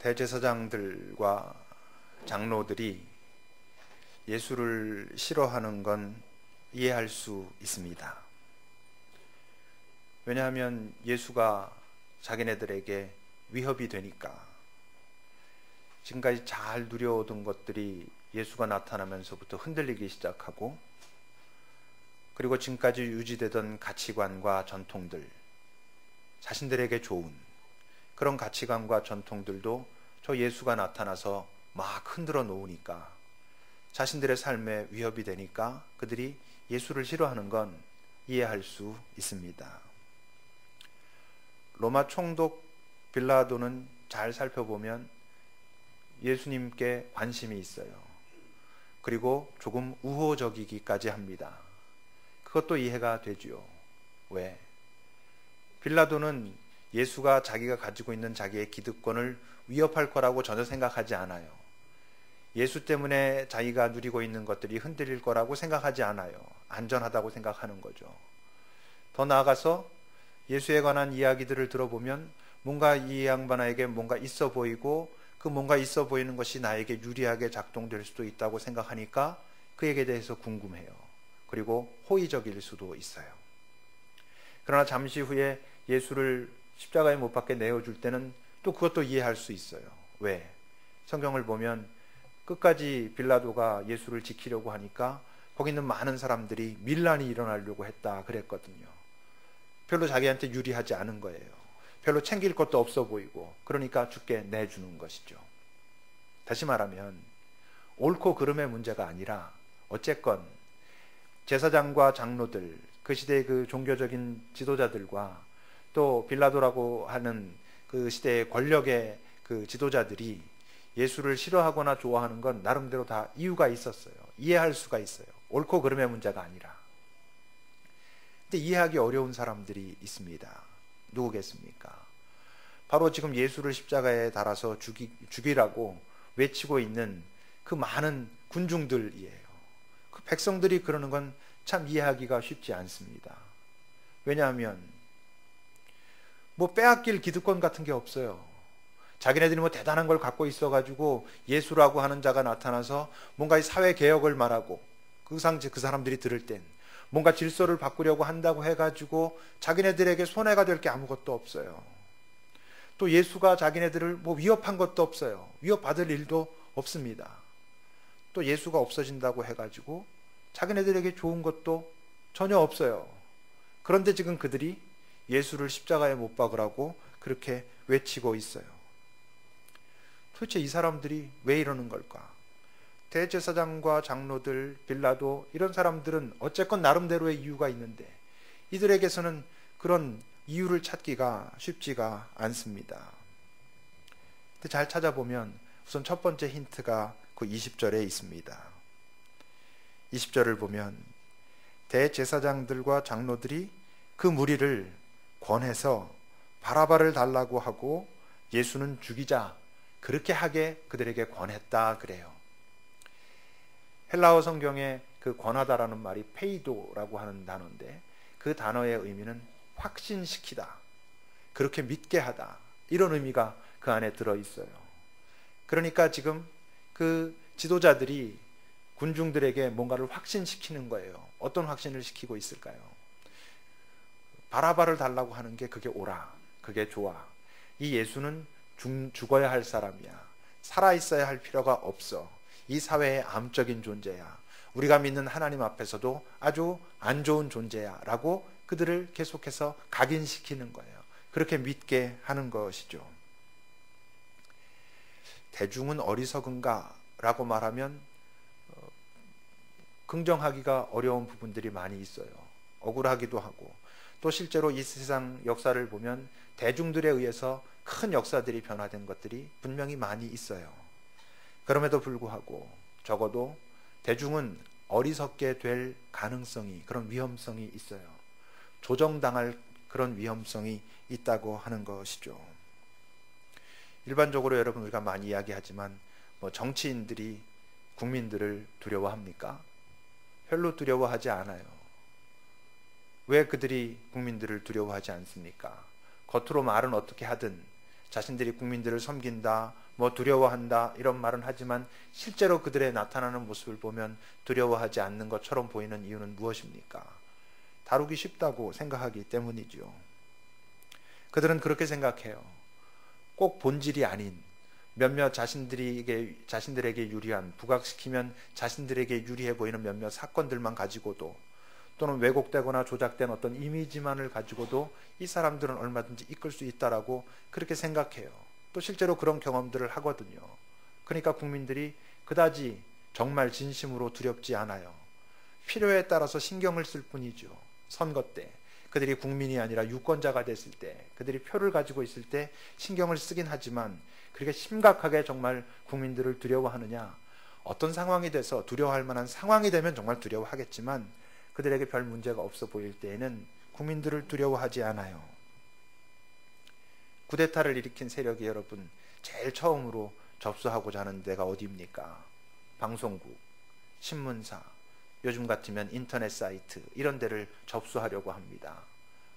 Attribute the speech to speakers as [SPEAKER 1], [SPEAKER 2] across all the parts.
[SPEAKER 1] 대제사장들과 장로들이 예수를 싫어하는 건 이해할 수 있습니다. 왜냐하면 예수가 자기네들에게 위협이 되니까. 지금까지 잘 누려오던 것들이 예수가 나타나면서부터 흔들리기 시작하고, 그리고 지금까지 유지되던 가치관과 전통들, 자신들에게 좋은 그런 가치관과 전통들도 저 예수가 나타나서 막 흔들어 놓으니까, 자신들의 삶에 위협이 되니까 그들이 예수를 싫어하는 건 이해할 수 있습니다. 로마 총독 빌라도는 잘 살펴보면 예수님께 관심이 있어요. 그리고 조금 우호적이기까지 합니다. 그것도 이해가 되지요. 왜? 빌라도는 예수가 자기가 가지고 있는 자기의 기득권을 위협할 거라고 전혀 생각하지 않아요. 예수 때문에 자기가 누리고 있는 것들이 흔들릴 거라고 생각하지 않아요. 안전하다고 생각하는 거죠. 더 나아가서 예수에 관한 이야기들을 들어보면 뭔가 이 양반에게 뭔가 있어 보이고, 그 뭔가 있어 보이는 것이 나에게 유리하게 작동될 수도 있다고 생각하니까 그에게 대해서 궁금해요. 그리고 호의적일 수도 있어요. 그러나 잠시 후에 예수를 십자가에 못 박게 내어줄 때는 또 그것도 이해할 수 있어요. 왜? 성경을 보면 끝까지 빌라도가 예수를 지키려고 하니까 거기 있는 많은 사람들이 밀란이 일어나려고 했다 그랬거든요. 별로 자기한테 유리하지 않은 거예요. 별로 챙길 것도 없어 보이고, 그러니까 죽게 내주는 것이죠. 다시 말하면 옳고 그름의 문제가 아니라 어쨌건 제사장과 장로들, 그 시대의 그 종교적인 지도자들과 또 빌라도라고 하는 그 시대의 권력의 그 지도자들이 예수를 싫어하거나 좋아하는 건 나름대로 다 이유가 있었어요. 이해할 수가 있어요. 옳고 그름의 문제가 아니라. 근데 이해하기 어려운 사람들이 있습니다. 누구겠습니까? 바로 지금 예수를 십자가에 달아서 죽이라고 외치고 있는 그 많은 군중들이에요. 그 백성들이 그러는 건 참 이해하기가 쉽지 않습니다. 왜냐하면 뭐 빼앗길 기득권 같은 게 없어요. 자기네들이 뭐 대단한 걸 갖고 있어가지고 예수라고 하는 자가 나타나서 뭔가 이 사회 개혁을 말하고, 그 사람들이 들을 땐 뭔가 질서를 바꾸려고 한다고 해가지고 자기네들에게 손해가 될 게 아무것도 없어요. 또 예수가 자기네들을 뭐 위협한 것도 없어요. 위협받을 일도 없습니다. 또 예수가 없어진다고 해가지고 자기네들에게 좋은 것도 전혀 없어요. 그런데 지금 그들이 예수를 십자가에 못 박으라고 그렇게 외치고 있어요. 도대체 이 사람들이 왜 이러는 걸까? 대제사장과 장로들, 빌라도, 이런 사람들은 어쨌건 나름대로의 이유가 있는데 이들에게서는 그런 이유를 찾기가 쉽지가 않습니다. 근데 잘 찾아보면 우선 첫 번째 힌트가 그 20절에 있습니다. 20절을 보면 대제사장들과 장로들이 그 무리를 권해서 바라바를 달라고 하고 예수는 죽이자, 그렇게 하게 그들에게 권했다 그래요. 헬라어 성경에 그 권하다라는 말이 페이도라고 하는 단어인데, 그 단어의 의미는 확신시키다, 그렇게 믿게 하다, 이런 의미가 그 안에 들어있어요. 그러니까 지금 그 지도자들이 군중들에게 뭔가를 확신시키는 거예요. 어떤 확신을 시키고 있을까요? 바라바를 달라고 하는 게 그게 옳아, 그게 좋아, 이 예수는 죽어야 할 사람이야, 살아있어야 할 필요가 없어, 이 사회의 암적인 존재야, 우리가 믿는 하나님 앞에서도 아주 안 좋은 존재야 라고 그들을 계속해서 각인시키는 거예요. 그렇게 믿게 하는 것이죠. 대중은 어리석은가 라고 말하면 긍정하기가 어려운 부분들이 많이 있어요. 억울하기도 하고, 또 실제로 이 세상 역사를 보면 대중들에 의해서 큰 역사들이 변화된 것들이 분명히 많이 있어요. 그럼에도 불구하고 적어도 대중은 어리석게 될 가능성이, 그런 위험성이 있어요. 조정당할 그런 위험성이 있다고 하는 것이죠. 일반적으로 여러분 우리가 많이 이야기하지만 정치인들이 국민들을 두려워합니까? 별로 두려워하지 않아요. 왜 그들이 국민들을 두려워하지 않습니까? 겉으로 말은 어떻게 하든 자신들이 국민들을 섬긴다, 뭐 두려워한다 이런 말은 하지만 실제로 그들의 나타나는 모습을 보면 두려워하지 않는 것처럼 보이는 이유는 무엇입니까? 다루기 쉽다고 생각하기 때문이죠. 그들은 그렇게 생각해요. 꼭 본질이 아닌 몇몇 자신들에게 유리한, 부각시키면 자신들에게 유리해 보이는 몇몇 사건들만 가지고도, 또는 왜곡되거나 조작된 어떤 이미지만을 가지고도 이 사람들은 얼마든지 이끌 수 있다라고 그렇게 생각해요. 또 실제로 그런 경험들을 하거든요. 그러니까 국민들이 그다지 정말 진심으로 두렵지 않아요. 필요에 따라서 신경을 쓸 뿐이죠. 선거 때 그들이 국민이 아니라 유권자가 됐을 때, 그들이 표를 가지고 있을 때 신경을 쓰긴 하지만 그렇게 심각하게 정말 국민들을 두려워하느냐, 어떤 상황이 돼서 두려워할 만한 상황이 되면 정말 두려워하겠지만 그들에게 별 문제가 없어 보일 때에는 국민들을 두려워하지 않아요. 쿠데타를 일으킨 세력이 여러분 제일 처음으로 접수하고자 하는 데가 어디입니까? 방송국, 신문사, 요즘 같으면 인터넷 사이트 이런 데를 접수하려고 합니다.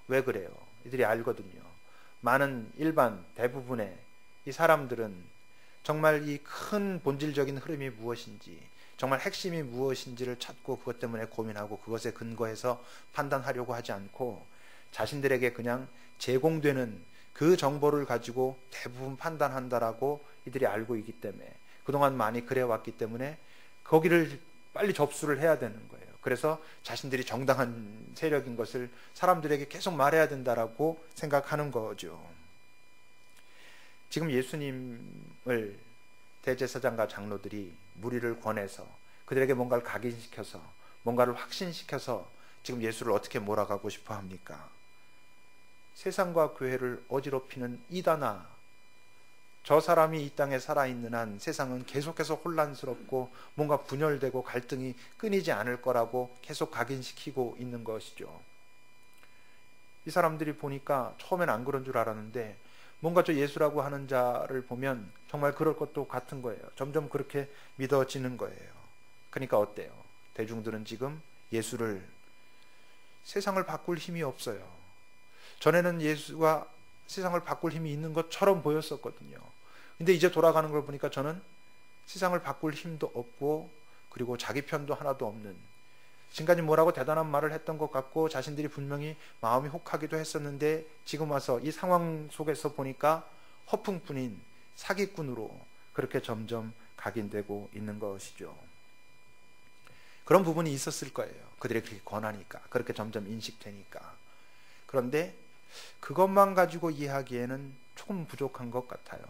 [SPEAKER 1] 왜 그래요? 이들이 알거든요. 많은 일반 대부분의 이 사람들은 정말 이 큰 본질적인 흐름이 무엇인지, 정말 핵심이 무엇인지를 찾고 그것 때문에 고민하고 그것에 근거해서 판단하려고 하지 않고 자신들에게 그냥 제공되는 그 정보를 가지고 대부분 판단한다라고 이들이 알고 있기 때문에, 그동안 많이 그래왔기 때문에 거기를 빨리 접수를 해야 되는 거예요. 그래서 자신들이 정당한 세력인 것을 사람들에게 계속 말해야 된다라고 생각하는 거죠. 지금 예수님을 대제사장과 장로들이 무리를 권해서 그들에게 뭔가를 각인시켜서 뭔가를 확신시켜서 지금 예수를 어떻게 몰아가고 싶어 합니까? 세상과 교회를 어지럽히는 이단아, 저 사람이 이 땅에 살아있는 한 세상은 계속해서 혼란스럽고 뭔가 분열되고 갈등이 끊이지 않을 거라고 계속 각인시키고 있는 것이죠. 이 사람들이 보니까 처음엔 안 그런 줄 알았는데 뭔가 저 예수라고 하는 자를 보면 정말 그럴 것도 같은 거예요. 점점 그렇게 믿어지는 거예요. 그러니까 어때요? 대중들은 지금 예수를, 세상을 바꿀 힘이 없어요. 전에는 예수가 세상을 바꿀 힘이 있는 것처럼 보였었거든요. 근데 이제 돌아가는 걸 보니까 저는 세상을 바꿀 힘도 없고 그리고 자기 편도 하나도 없는, 지금까지 뭐라고 대단한 말을 했던 것 같고 자신들이 분명히 마음이 혹하기도 했었는데 지금 와서 이 상황 속에서 보니까 허풍뿐인 사기꾼으로 그렇게 점점 각인되고 있는 것이죠. 그런 부분이 있었을 거예요. 그들이 그렇게 권하니까, 그렇게 점점 인식되니까. 그런데 그것만 가지고 이해하기에는 조금 부족한 것 같아요.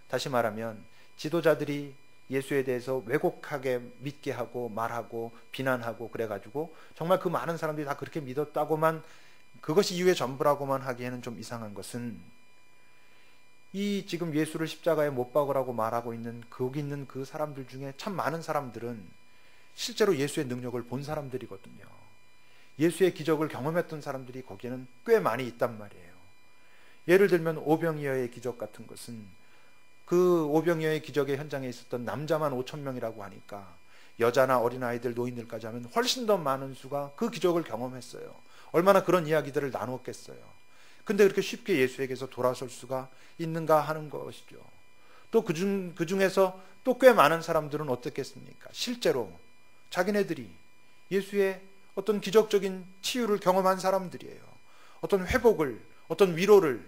[SPEAKER 1] 다시 말하면 지도자들이 예수에 대해서 왜곡하게 믿게 하고 말하고 비난하고 그래가지고 정말 그 많은 사람들이 다 그렇게 믿었다고만, 그것이 이유의 전부라고만 하기에는 좀 이상한 것은, 이 지금 예수를 십자가에 못 박으라고 말하고 있는 거기 있는 그 사람들 중에 참 많은 사람들은 실제로 예수의 능력을 본 사람들이거든요. 예수의 기적을 경험했던 사람들이 거기에는 꽤 많이 있단 말이에요. 예를 들면 오병이어의 기적 같은 것은 그 오병이어의 기적의 현장에 있었던 남자만 5,000명이라고 하니까 여자나 어린아이들, 노인들까지 하면 훨씬 더 많은 수가 그 기적을 경험했어요. 얼마나 그런 이야기들을 나눴겠어요. 근데 그렇게 쉽게 예수에게서 돌아설 수가 있는가 하는 것이죠. 또 그 중에서 또 꽤 많은 사람들은 어떻겠습니까? 실제로 자기네들이 예수의 어떤 기적적인 치유를 경험한 사람들이에요. 어떤 회복을, 어떤 위로를,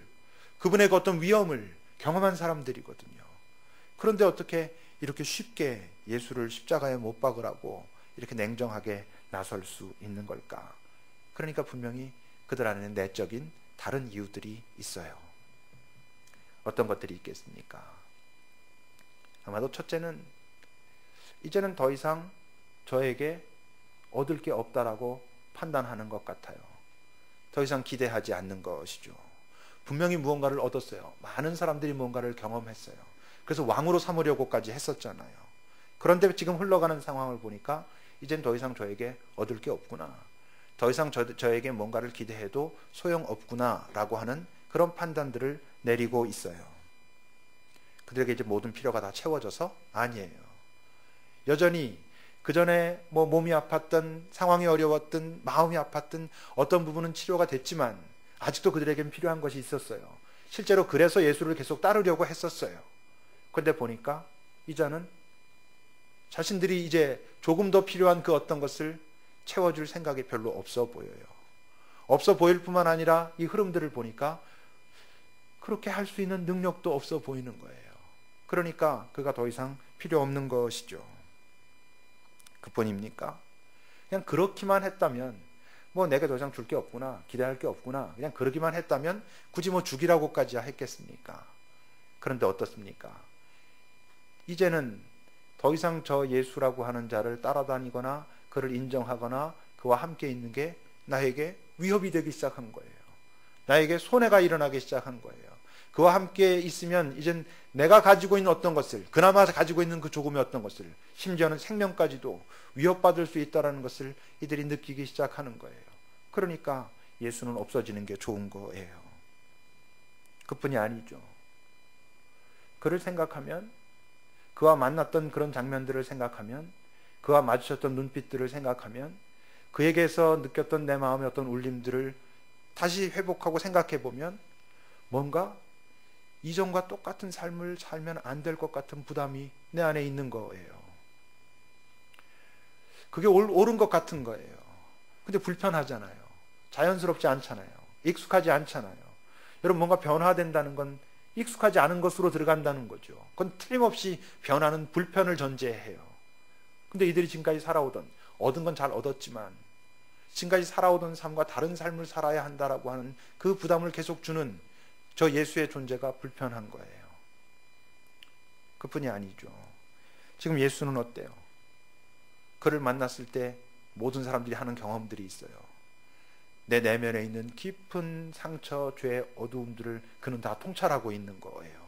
[SPEAKER 1] 그분의 어떤 위엄을 경험한 사람들이거든요. 그런데 어떻게 이렇게 쉽게 예수를 십자가에 못 박으라고 이렇게 냉정하게 나설 수 있는 걸까? 그러니까 분명히 그들 안에는 내적인 다른 이유들이 있어요. 어떤 것들이 있겠습니까? 아마도 첫째는 이제는 더 이상 저에게 얻을 게 없다라고 판단하는 것 같아요. 더 이상 기대하지 않는 것이죠. 분명히 무언가를 얻었어요. 많은 사람들이 무언가를 경험했어요. 그래서 왕으로 삼으려고까지 했었잖아요. 그런데 지금 흘러가는 상황을 보니까 이젠 더 이상 저에게 얻을 게 없구나, 더 이상 저에게 뭔가를 기대해도 소용없구나 라고 하는 그런 판단들을 내리고 있어요. 그들에게 이제 모든 필요가 다 채워져서? 아니에요. 여전히 그 전에 몸이 아팠던, 상황이 어려웠던, 마음이 아팠던 어떤 부분은 치료가 됐지만 아직도 그들에겐 필요한 것이 있었어요. 실제로 그래서 예수를 계속 따르려고 했었어요. 그런데 보니까 이자는 자신들이 이제 조금 더 필요한 그 어떤 것을 채워줄 생각이 별로 없어 보여요. 없어 보일 뿐만 아니라 이 흐름들을 보니까 그렇게 할 수 있는 능력도 없어 보이는 거예요. 그러니까 그가 더 이상 필요 없는 것이죠. 그뿐입니까? 그냥 그렇기만 했다면 뭐 내가 더 이상 줄 게 없구나, 기대할 게 없구나, 그냥 그러기만 했다면 굳이 뭐 죽이라고까지 했겠습니까? 그런데 어떻습니까? 이제는 더 이상 저 예수라고 하는 자를 따라다니거나 그를 인정하거나 그와 함께 있는 게 나에게 위협이 되기 시작한 거예요. 나에게 손해가 일어나기 시작한 거예요. 그와 함께 있으면 이젠 내가 가지고 있는 어떤 것을, 그나마 가지고 있는 그 조금의 어떤 것을, 심지어는 생명까지도 위협받을 수 있다는 것을 이들이 느끼기 시작하는 거예요. 그러니까 예수는 없어지는 게 좋은 거예요. 그뿐이 아니죠. 그를 생각하면, 그와 만났던 그런 장면들을 생각하면, 그와 마주쳤던 눈빛들을 생각하면, 그에게서 느꼈던 내 마음의 어떤 울림들을 다시 회복하고 생각해 보면 뭔가 이전과 똑같은 삶을 살면 안 될 것 같은 부담이 내 안에 있는 거예요. 그게 옳은 것 같은 거예요. 근데 불편하잖아요. 자연스럽지 않잖아요. 익숙하지 않잖아요. 여러분, 뭔가 변화된다는 건 익숙하지 않은 것으로 들어간다는 거죠. 그건 틀림없이 변화는 불편을 전제해요. 근데 이들이 지금까지 살아오던, 얻은 건 잘 얻었지만 지금까지 살아오던 삶과 다른 삶을 살아야 한다라고 하는 그 부담을 계속 주는 저 예수의 존재가 불편한 거예요. 그뿐이 아니죠. 지금 예수는 어때요? 그를 만났을 때 모든 사람들이 하는 경험들이 있어요. 내 내면에 있는 깊은 상처, 죄, 어두움들을 그는 다 통찰하고 있는 거예요.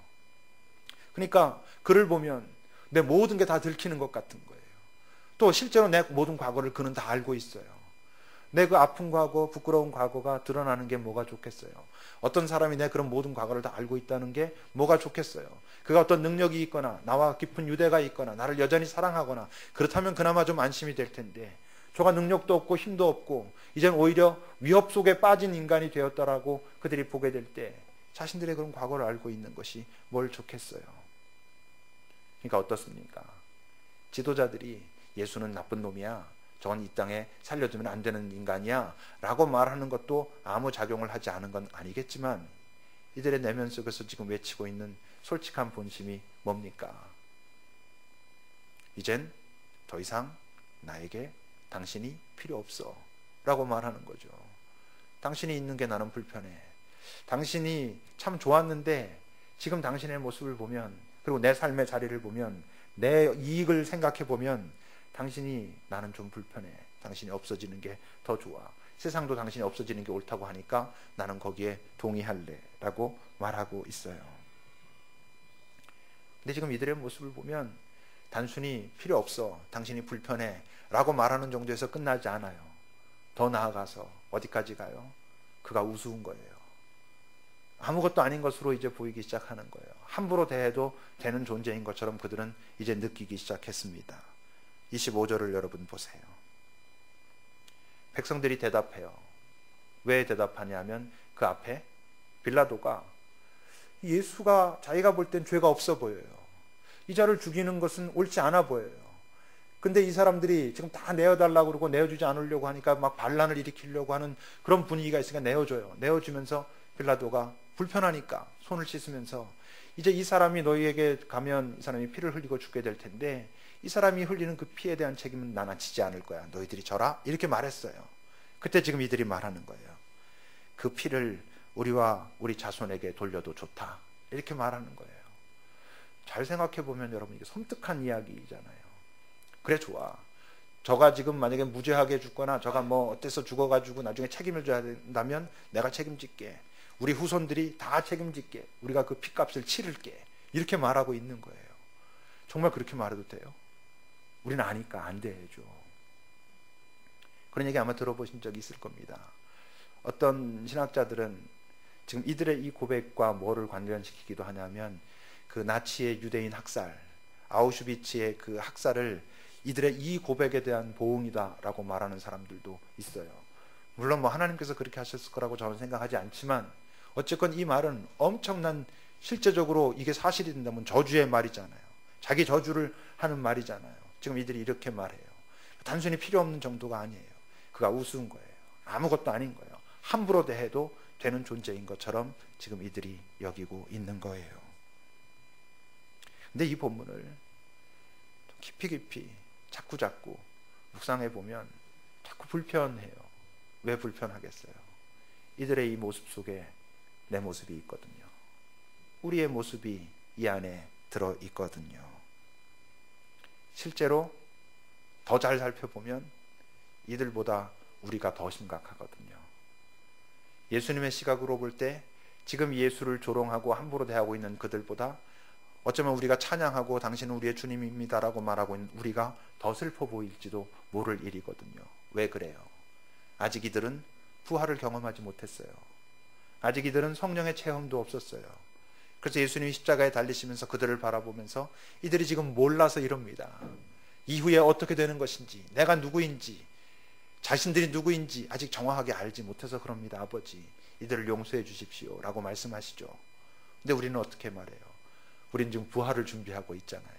[SPEAKER 1] 그러니까 그를 보면 내 모든 게 다 들키는 것 같은 거예요. 또 실제로 내 모든 과거를 그는 다 알고 있어요. 내 그 아픈 과거, 부끄러운 과거가 드러나는 게 뭐가 좋겠어요? 어떤 사람이 내 그런 모든 과거를 다 알고 있다는 게 뭐가 좋겠어요? 그가 어떤 능력이 있거나 나와 깊은 유대가 있거나 나를 여전히 사랑하거나 그렇다면 그나마 좀 안심이 될 텐데, 저가 능력도 없고 힘도 없고 이젠 오히려 위협 속에 빠진 인간이 되었다라고 그들이 보게 될 때 자신들의 그런 과거를 알고 있는 것이 뭘 좋겠어요? 그러니까 어떻습니까? 지도자들이 예수는 나쁜 놈이야, 저건 이 땅에 살려두면 안 되는 인간이야 라고 말하는 것도 아무 작용을 하지 않은 건 아니겠지만 이들의 내면 속에서 지금 외치고 있는 솔직한 본심이 뭡니까? 이젠 더 이상 나에게 당신이 필요 없어 라고 말하는 거죠. 당신이 있는 게 나는 불편해. 당신이 참 좋았는데 지금 당신의 모습을 보면, 그리고 내 삶의 자리를 보면, 내 이익을 생각해 보면 당신이 나는 좀 불편해. 당신이 없어지는 게 더 좋아. 세상도 당신이 없어지는 게 옳다고 하니까 나는 거기에 동의할래 라고 말하고 있어요. 근데 지금 이들의 모습을 보면 단순히 필요 없어, 당신이 불편해 라고 말하는 정도에서 끝나지 않아요. 더 나아가서 어디까지 가요? 그가 우스운 거예요. 아무것도 아닌 것으로 이제 보이기 시작하는 거예요. 함부로 대해도 되는 존재인 것처럼 그들은 이제 느끼기 시작했습니다. 25절을 여러분 보세요. 백성들이 대답해요. 왜 대답하냐면 그 앞에 빌라도가 예수가 자기가 볼 땐 죄가 없어 보여요. 이 자를 죽이는 것은 옳지 않아 보여요. 근데 이 사람들이 지금 다 내어달라고 그러고 내어주지 않으려고 하니까 막 반란을 일으키려고 하는 그런 분위기가 있으니까 내어줘요. 내어주면서 빌라도가 불편하니까 손을 씻으면서 이제 이 사람이 너희에게 가면 이 사람이 피를 흘리고 죽게 될 텐데 이 사람이 흘리는 그 피에 대한 책임은 나는 지지 않을 거야. 너희들이 져라. 이렇게 말했어요. 그때 지금 이들이 말하는 거예요. 그 피를 우리와 우리 자손에게 돌려도 좋다. 이렇게 말하는 거예요. 잘 생각해 보면 여러분 이게 섬뜩한 이야기잖아요. 그래 좋아. 저가 지금 만약에 무죄하게 죽거나 저가 뭐 어때서 죽어가지고 나중에 책임을 져야 된다면 내가 책임질게. 우리 후손들이 다 책임질게. 우리가 그 피값을 치를게. 이렇게 말하고 있는 거예요. 정말 그렇게 말해도 돼요? 우리는 아니까 안 되죠. 그런 얘기 아마 들어보신 적이 있을 겁니다. 어떤 신학자들은 지금 이들의 이 고백과 뭐를 관련시키기도 하냐면 그 나치의 유대인 학살, 아우슈비츠의 그 학살을 이들의 이 고백에 대한 보응이다라고 말하는 사람들도 있어요. 물론 뭐 하나님께서 그렇게 하셨을 거라고 저는 생각하지 않지만 어쨌건 이 말은 엄청난, 실제적으로 이게 사실이 된다면 저주의 말이잖아요. 자기 저주를 하는 말이잖아요. 지금 이들이 이렇게 말해요. 단순히 필요 없는 정도가 아니에요. 그가 우스운 거예요. 아무것도 아닌 거예요. 함부로 대해도 되는 존재인 것처럼 지금 이들이 여기고 있는 거예요. 근데 이 본문을 깊이 자꾸 묵상해 보면 자꾸 불편해요. 왜 불편하겠어요? 이들의 이 모습 속에 내 모습이 있거든요. 우리의 모습이 이 안에 들어 있거든요. 실제로 더 잘 살펴보면 이들보다 우리가 더 심각하거든요. 예수님의 시각으로 볼 때 지금 예수를 조롱하고 함부로 대하고 있는 그들보다 어쩌면 우리가 찬양하고 당신은 우리의 주님입니다라고 말하고 있는 우리가 더 슬퍼 보일지도 모를 일이거든요. 왜 그래요? 아직 이들은 부활을 경험하지 못했어요. 아직 이들은 성령의 체험도 없었어요. 그래서 예수님이 십자가에 달리시면서 그들을 바라보면서 이들이 지금 몰라서 이럽니다. 이후에 어떻게 되는 것인지, 내가 누구인지, 자신들이 누구인지 아직 정확하게 알지 못해서 그럽니다. 아버지, 이들을 용서해 주십시오 라고 말씀하시죠. 근데 우리는 어떻게 말해요? 우리는 지금 부활을 준비하고 있잖아요.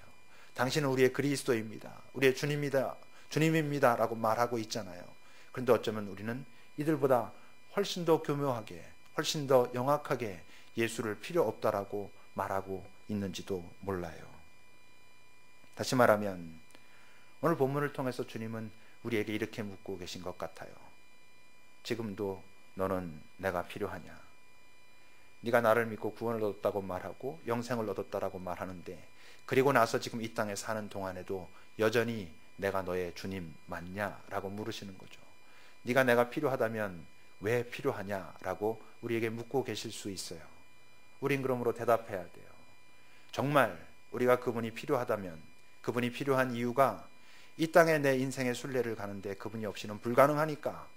[SPEAKER 1] 당신은 우리의 그리스도입니다, 우리의 주님입니다 라고 말하고 있잖아요. 그런데 어쩌면 우리는 이들보다 훨씬 더 교묘하게, 훨씬 더 영악하게 예수를 필요 없다라고 말하고 있는지도 몰라요. 다시 말하면 오늘 본문을 통해서 주님은 우리에게 이렇게 묻고 계신 것 같아요. 지금도 너는 내가 필요하냐? 네가 나를 믿고 구원을 얻었다고 말하고 영생을 얻었다라고 말하는데, 그리고 나서 지금 이 땅에 사는 동안에도 여전히 내가 너의 주님 맞냐? 라고 물으시는 거죠. 네가 내가 필요하다면 왜 필요하냐? 라고 우리에게 묻고 계실 수 있어요. 우린 그러므로 대답해야 돼요. 정말 우리가 그분이 필요하다면, 그분이 필요한 이유가 이 땅에 내 인생의 순례를 가는데 그분이 없이는 불가능하니까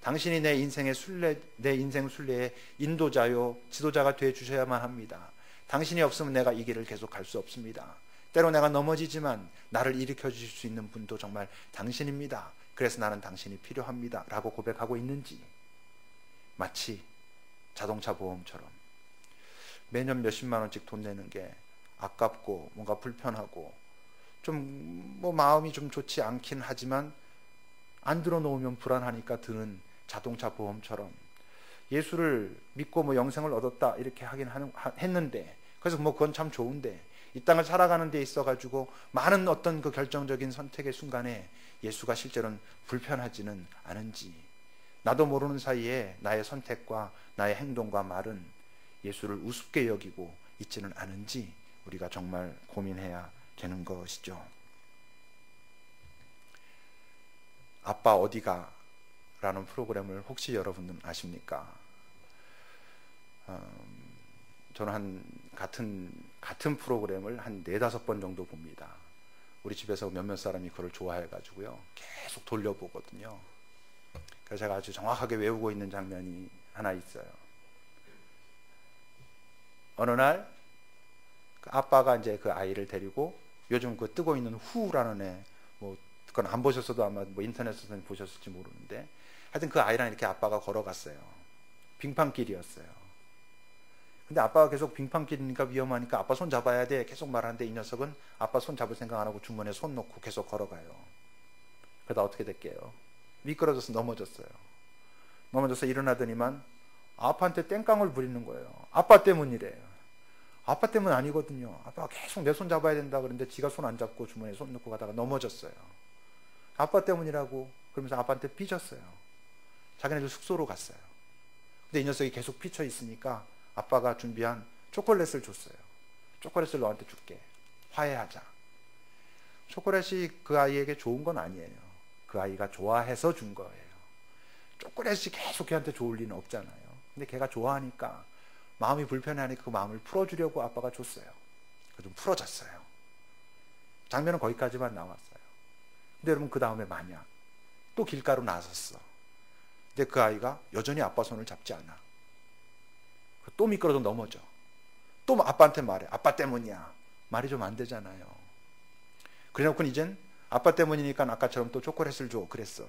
[SPEAKER 1] 당신이 내 인생의 순례, 내 인생 순례의 인도자요 지도자가 되어 주셔야만 합니다. 당신이 없으면 내가 이 길을 계속 갈 수 없습니다. 때로 내가 넘어지지만 나를 일으켜 주실 수 있는 분도 정말 당신입니다. 그래서 나는 당신이 필요합니다 라고 고백하고 있는지, 마치 자동차 보험처럼 매년 몇십만 원씩 돈 내는 게 아깝고 뭔가 불편하고 좀 뭐 마음이 좀 좋지 않긴 하지만 안 들어놓으면 불안하니까 드는 자동차 보험처럼 예수를 믿고 뭐 영생을 얻었다 이렇게 하긴 했는데, 그래서 뭐 그건 참 좋은데 이 땅을 살아가는 데 있어 가지고 많은 어떤 그 결정적인 선택의 순간에 예수가 실제로는 불편하지는 않은지, 나도 모르는 사이에 나의 선택과 나의 행동과 말은 예수를 우습게 여기고 있지는 않은지 우리가 정말 고민해야 되는 것이죠. 아빠 어디가? 라는 프로그램을 혹시 여러분은 아십니까? 저는 같은 프로그램을 한 4-5번 정도 봅니다. 우리 집에서 몇몇 사람이 그걸 좋아해가지고요, 계속 돌려보거든요. 그래서 제가 아주 정확하게 외우고 있는 장면이 하나 있어요. 어느 날 그 아빠가 이제 그 아이를 데리고, 요즘 그 뜨고 있는 후라는 애, 뭐 그건 안 보셨어도 아마 뭐 인터넷에서 보셨을지 모르는데, 하여튼 그 아이랑 이렇게 아빠가 걸어갔어요. 빙판길이었어요. 근데 아빠가 계속 빙판길이니까 위험하니까 아빠 손 잡아야 돼 계속 말하는데, 이 녀석은 아빠 손 잡을 생각 안 하고 주머니에 손 놓고 계속 걸어가요. 그러다 어떻게 됐게요? 미끄러져서 넘어졌어요. 넘어져서 일어나더니만 아빠한테 땡깡을 부리는 거예요. 아빠 때문이래요. 아빠 때문 아니거든요. 아빠가 계속 내 손 잡아야 된다 그러는데 지가 손 안 잡고 주머니에 손 넣고 가다가 넘어졌어요. 아빠 때문이라고 그러면서 아빠한테 삐졌어요. 자기네들 숙소로 갔어요. 근데 이 녀석이 계속 삐쳐 있으니까 아빠가 준비한 초콜릿을 줬어요. 초콜릿을 너한테 줄게, 화해하자. 초콜릿이 그 아이에게 좋은 건 아니에요. 그 아이가 좋아해서 준 거예요. 초콜릿이 계속 걔한테 좋을 리는 없잖아요. 근데 걔가 좋아하니까, 마음이 불편해하니까 그 마음을 풀어주려고 아빠가 줬어요. 좀 풀어졌어요. 장면은 거기까지만 나왔어요. 근데 여러분, 그 다음에 만약 또 길가로 나섰어. 근데 그 아이가 여전히 아빠 손을 잡지 않아. 또 미끄러져 넘어져. 또 아빠한테 말해. 아빠 때문이야. 말이 좀 안 되잖아요. 그래놓고 이젠 아빠 때문이니까 아까처럼 또 초콜릿을 줘 그랬어.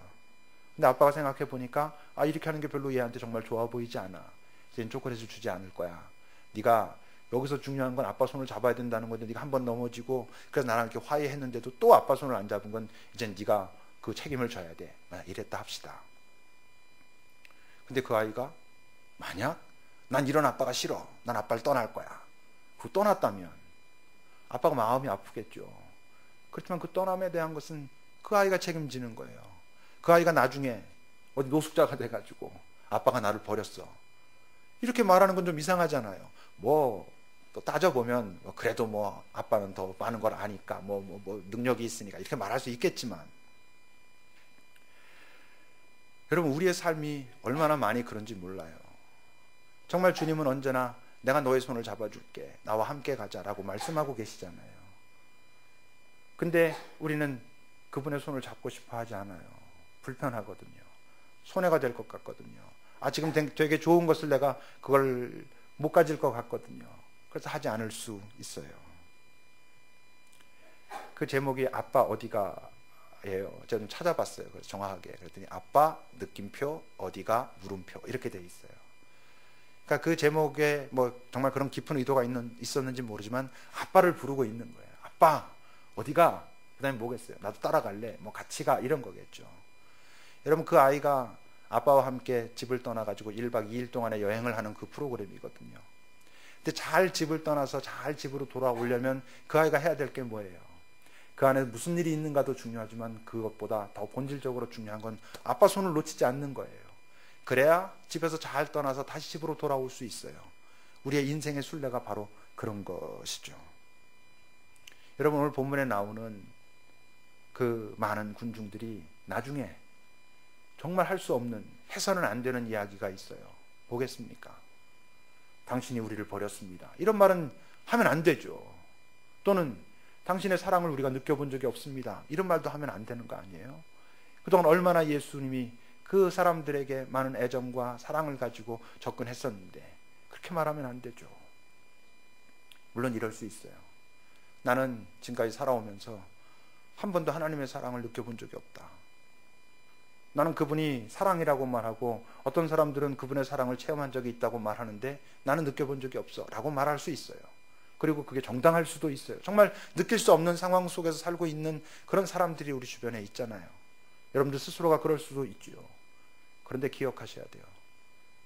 [SPEAKER 1] 근데 아빠가 생각해 보니까 이렇게 하는 게 별로 얘한테 정말 좋아 보이지 않아. 이제는 초콜릿을 주지 않을 거야. 네가 여기서 중요한 건 아빠 손을 잡아야 된다는 건데 네가 한 번 넘어지고 그래서 나랑 이렇게 화해했는데도 또 아빠 손을 안 잡은 건 이젠 네가 그 책임을 져야 돼. 만약 이랬다 합시다. 근데 그 아이가 만약 난 이런 아빠가 싫어. 난 아빠를 떠날 거야. 그 떠났다면 아빠가 마음이 아프겠죠. 그렇지만 그 떠남에 대한 것은 그 아이가 책임지는 거예요. 그 아이가 나중에 어디 노숙자가 돼가지고 아빠가 나를 버렸어. 이렇게 말하는 건 좀 이상하잖아요. 뭐 또 따져보면 그래도 뭐 아빠는 더 많은 걸 아니까 뭐 능력이 있으니까 이렇게 말할 수 있겠지만 여러분 우리의 삶이 얼마나 많이 그런지 몰라요. 정말 주님은 언제나 내가 너의 손을 잡아줄게. 나와 함께 가자라고 말씀하고 계시잖아요. 근데 우리는 그분의 손을 잡고 싶어 하지 않아요. 불편하거든요. 손해가 될 것 같거든요. 지금 되게 좋은 것을 내가 그걸 못 가질 것 같거든요. 그래서 하지 않을 수 있어요. 그 제목이 아빠 어디가 예요. 제가 좀 찾아봤어요. 그래서 정확하게. 그랬더니 아빠 느낌표 어디가 물음표 이렇게 돼 있어요. 그러니까 그 제목에 뭐 정말 그런 깊은 의도가 있었는지 모르지만 아빠를 부르고 있는 거예요. 아빠 어디가? 그 다음에 뭐겠어요? 나도 따라갈래? 뭐 같이 가? 이런 거겠죠. 여러분 그 아이가 아빠와 함께 집을 떠나가지고 1박 2일 동안의 여행을 하는 그 프로그램이거든요. 근데 잘 집을 떠나서 잘 집으로 돌아오려면 그 아이가 해야 될 게 뭐예요? 그 안에 무슨 일이 있는가도 중요하지만 그것보다 더 본질적으로 중요한 건 아빠 손을 놓치지 않는 거예요. 그래야 집에서 잘 떠나서 다시 집으로 돌아올 수 있어요. 우리의 인생의 순례가 바로 그런 것이죠. 여러분 오늘 본문에 나오는 그 많은 군중들이 나중에 정말 할 수 없는 해서는 안 되는 이야기가 있어요. 보겠습니까? 당신이 우리를 버렸습니다. 이런 말은 하면 안 되죠. 또는 당신의 사랑을 우리가 느껴본 적이 없습니다. 이런 말도 하면 안 되는 거 아니에요? 그동안 얼마나 예수님이 그 사람들에게 많은 애정과 사랑을 가지고 접근했었는데 그렇게 말하면 안 되죠. 물론 이럴 수 있어요. 나는 지금까지 살아오면서 한 번도 하나님의 사랑을 느껴본 적이 없다. 나는 그분이 사랑이라고 말하고 어떤 사람들은 그분의 사랑을 체험한 적이 있다고 말하는데 나는 느껴본 적이 없어 라고 말할 수 있어요. 그리고 그게 정당할 수도 있어요. 정말 느낄 수 없는 상황 속에서 살고 있는 그런 사람들이 우리 주변에 있잖아요. 여러분들 스스로가 그럴 수도 있지요. 그런데 기억하셔야 돼요.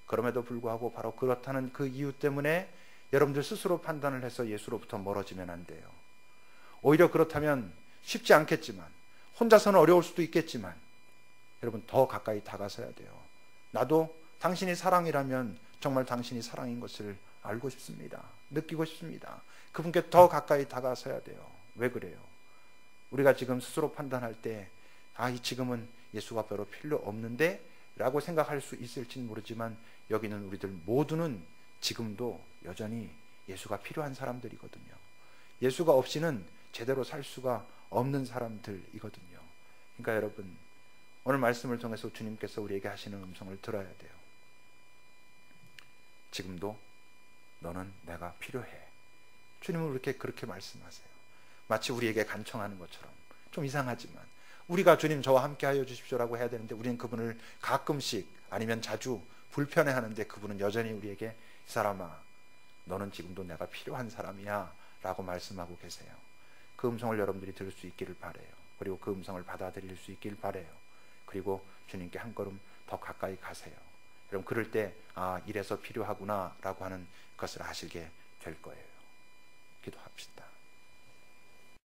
[SPEAKER 1] 그럼에도 불구하고 바로 그렇다는 그 이유 때문에 여러분들 스스로 판단을 해서 예수로부터 멀어지면 안 돼요. 오히려 그렇다면 쉽지 않겠지만 혼자서는 어려울 수도 있겠지만 여러분 더 가까이 다가서야 돼요. 나도 당신이 사랑이라면 정말 당신이 사랑인 것을 알고 싶습니다. 느끼고 싶습니다. 그분께 더 가까이 다가서야 돼요. 왜 그래요? 우리가 지금 스스로 판단할 때 지금은 예수가 별로 필요 없는데 라고 생각할 수 있을진 모르지만 여기는 우리들 모두는 지금도 여전히 예수가 필요한 사람들이거든요. 예수가 없이는 제대로 살 수가 없는 사람들이거든요. 그러니까 여러분 오늘 말씀을 통해서 주님께서 우리에게 하시는 음성을 들어야 돼요. 지금도 너는 내가 필요해. 주님은 그렇게 말씀하세요. 마치 우리에게 간청하는 것처럼. 좀 이상하지만 우리가 주님 저와 함께 하여 주십시오라고 해야 되는데 우리는 그분을 가끔씩 아니면 자주 불편해하는데 그분은 여전히 우리에게 이 사람아 너는 지금도 내가 필요한 사람이야 라고 말씀하고 계세요. 그 음성을 여러분들이 들을 수 있기를 바라요. 그리고 그 음성을 받아들일 수 있기를 바라요. 그리고 주님께 한 걸음 더 가까이 가세요. 여러분 그럴 때 이래서 필요하구나 라고 하는 것을 아시게 될 거예요. 기도합시다.